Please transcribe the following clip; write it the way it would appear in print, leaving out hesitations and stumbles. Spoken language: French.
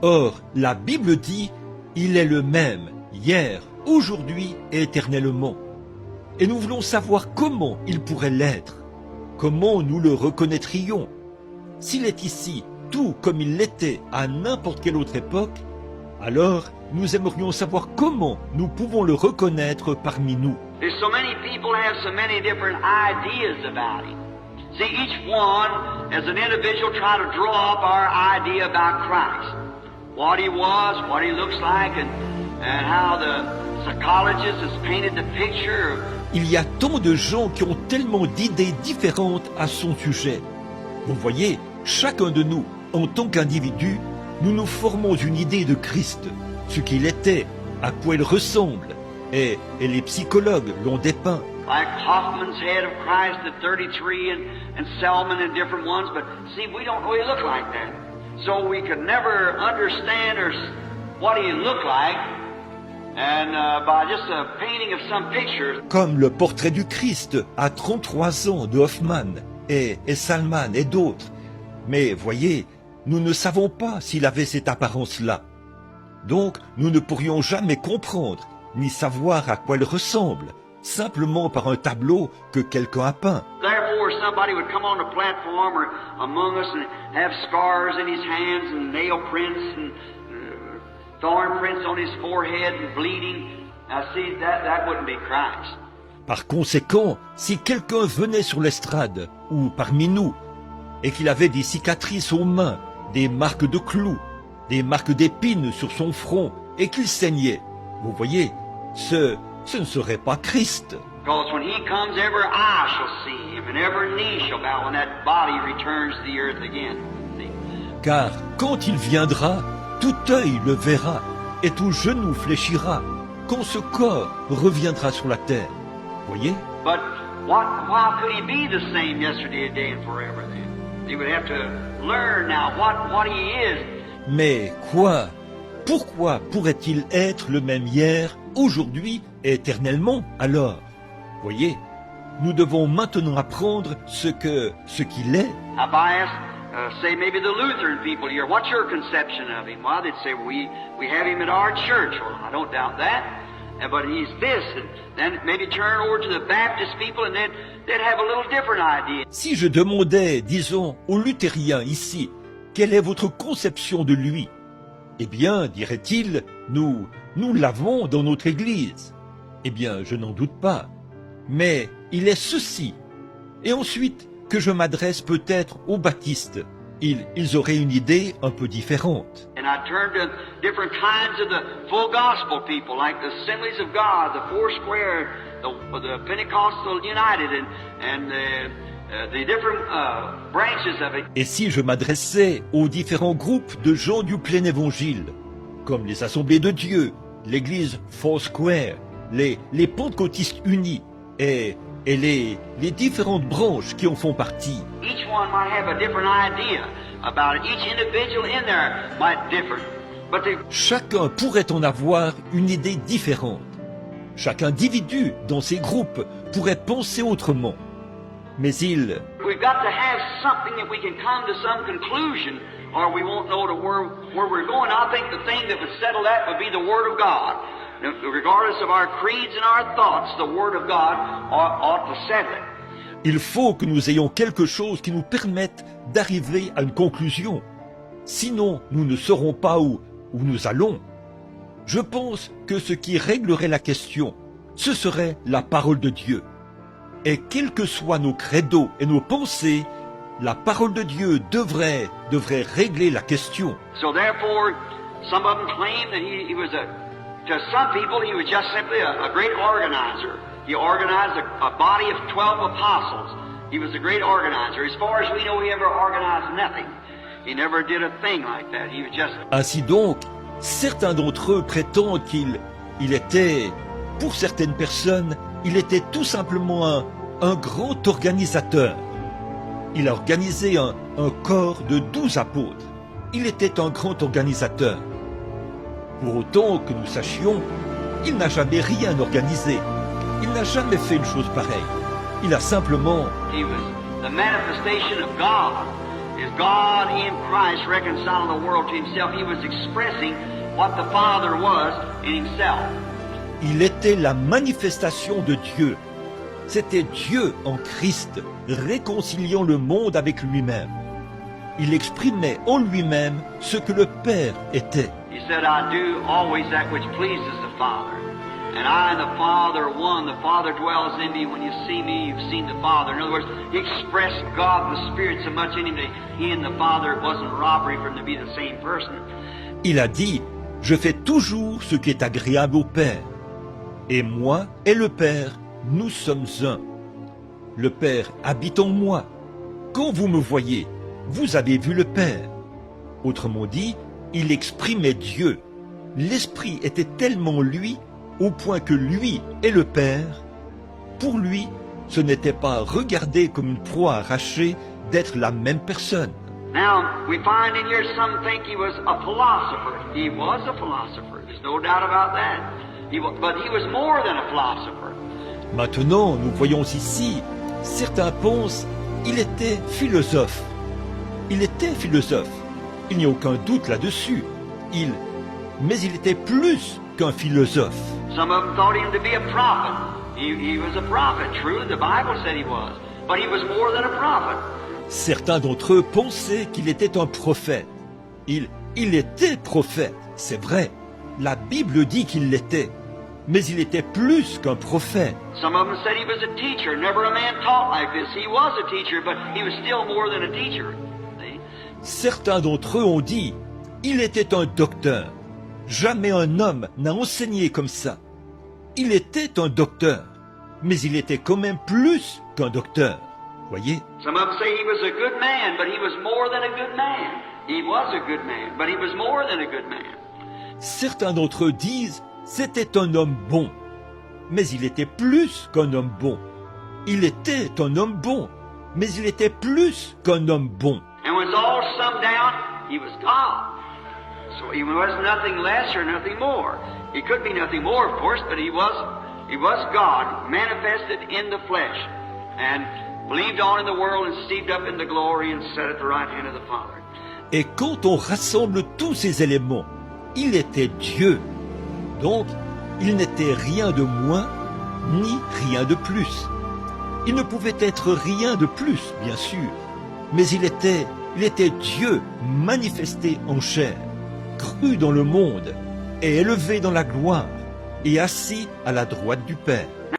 Or, la Bible dit, il est le même, hier, aujourd'hui et éternellement. Et nous voulons savoir comment il pourrait l'être. Comment nous le reconnaîtrions? S'il est ici, tout comme il l'était à n'importe quelle autre époque, alors nous aimerions savoir comment nous pouvons le reconnaître parmi nous. There's so many people have so many different ideas about him. See, each one, as an individual, try to draw up our idea about Christ. What he was, what he looks like, and how the psychologist has painted the picture. Il y a tant de gens qui ont tellement d'idées différentes à son sujet. Vous voyez, chacun de nous, en tant qu'individu, nous nous formons une idée de Christ, ce qu'il était, à quoi il ressemble, et les psychologues l'ont dépeint. Like Hoffman's head of Christ at 33 and Selman and different ones, but see, we don't really look like that. So we could never understand what he looked like, and by just a painting of some pictures. Comme le portrait du Christ à 33 ans de Hoffman et Salman et d'autres. Mais voyez, nous ne savons pas s'il avait cette apparence-là. Donc, nous ne pourrions jamais comprendre, ni savoir à quoi il ressemble, simplement par un tableau que quelqu'un a peint. Therefore, somebody would come on the platform or among us and have scars in his hands and nail prints and thorn prints on his forehead and bleeding. Now see, that wouldn't be Christ. Par conséquent, si quelqu'un venait sur l'estrade, ou parmi nous, et qu'il avait des cicatrices aux mains, des marques de clous, des marques d'épines sur son front, et qu'il saignait, vous voyez, ce ne serait pas Christ. Because when he comes, every eye shall see him, and every knee shall bow when that body returns to the earth again. See? Car quand il viendra, tout œil le verra, et tout genou fléchira, quand ce corps reviendra sur la terre. Voyez? But why could he be the same yesterday, today, and forever then? He would have to learn now what he is. Mais quoi? Pourquoi pourrait-il être le même hier, aujourd'hui et éternellement alors? Voyez, nous devons maintenant apprendre ce qu'il est. Now, if I ask, say maybe the Lutheran people here, what's your conception of him? Well, they'd say, we have him at our church. Well, I don't doubt that. But he's this, and then maybe turn over to the Baptist people, and then they'd have a little different idea. Si je demandais, disons, aux luthériens ici, quelle est votre conception de lui? Eh bien, dirait-il, nous l'avons dans notre Église. Eh bien, je n'en doute pas. Mais il est ceci. Et ensuite, que je m'adresse peut-être aux baptistes. Ils auraient une idée un peu différente. And I turn to different kinds of the full gospel people, like the Assemblies of God, the Foursquare, the Pentecostal United, and the different branches of it. Et si je m'adressais aux différents groupes de gens du plein évangile, comme les Assemblées de Dieu, l'Église Foursquare, les Pentecôtistes unis et les différentes branches qui en font partie. Each one might have a different idea about it. Each individual in there might differ. But Chacun pourrait en avoir une idée différente. Chaque individu dans ces groupes pourrait penser autrement. Mais we've got to have something that we can come to some conclusion, or we won't know where we're going. I think the thing that would settle that would be the Word of God. Regardless of our creeds and our thoughts, the Word of God ought to settle it. il faut que nous ayons quelque chose qui nous permette d'arriver à une conclusion. Sinon, nous ne saurons pas où nous allons. Je pense que ce qui réglerait la question, ce serait la parole de Dieu. Et quels que soient nos credos et nos pensées, la parole de Dieu devrait régler la question. So therefore, some of them claim that he was to some people, he was just simply a great organizer. He organized a body of 12 apostles. He was a great organizer. As far as we know, he ever organized nothing. He never did a thing like that. He was just... Ainsi donc, certains d'entre eux prétendent qu'il était, pour certaines personnes, il était tout simplement un grand organisateur. Il a organisé un corps de 12 apôtres. Il était un grand organisateur. Pour autant que nous sachions, il n'a jamais rien organisé. Il n'a jamais fait une chose pareille. Il a simplement... He was the manifestation of God. is God in Christ reconciling the world to himself. He was expressing what the Father was in himself. Il était la manifestation de Dieu. C'était Dieu en Christ, réconciliant le monde avec lui-même. Il exprimait en lui-même ce que le Père était. He said, I do always that which pleases the Father. And I and the Father are one. The Father dwells in me. When you see me, you've seen the Father. In other words, he expressed God, the Spirit, so much in him that he and the Father, it wasn't robbery for them to be the same person. Il a dit, je fais toujours ce qui est agréable au Père. Et moi et le Père, nous sommes un. Le Père habite en moi. Quand vous me voyez, vous avez vu le Père. Autrement dit, il exprimait Dieu. L'Esprit était tellement lui, au point que lui et le Père, pour lui, ce n'était pas regardé comme une proie arrachée d'être la même personne. Now, we find in here some think he was a philosopher. He was a philosopher. There's no doubt about that. But he was more than a philosopher. Maintenant, nous voyons ici, certains pensent qu'il était philosophe. Il était philosophe. Il n'y a aucun doute là-dessus. Mais il était plus qu'un philosophe. Some of them thought him to be a prophet. He was a prophet. True, the Bible said he was. But he was more than a prophet. Certains d'entre eux pensaient qu'il était un prophète. Il était prophète, c'est vrai. La Bible dit qu'il l'était. Mais il était plus qu'un prophète. Some of them said he was a teacher. Never a man taught like this. He was a teacher, but he was still more than a teacher. See? Certains d'entre eux ont dit, il était un docteur. Jamais un homme n'a enseigné comme ça. Il était un docteur, mais il était quand même plus qu'un docteur. Voyez? Some of them say he was a good man, but he was more than a good man. He was a good man, but he was more than a good man. Certains d'entre eux disent, c'était un homme bon, mais il était plus qu'un homme bon. Il était un homme bon, mais il était plus qu'un homme bon. And when it's all summed down, he was God. So he was nothing less or nothing more. He could be nothing more, of course, but he was God, manifested in the flesh, and believed on in the world and received up into glory and sat at the right hand of the Father. Et quand on rassemble tous ces éléments, il était Dieu. Donc, il n'était rien de moins, ni rien de plus. Il ne pouvait être rien de plus, bien sûr, mais il était Dieu manifesté en chair, cru dans le monde, et élevé dans la gloire, et assis à la droite du Père.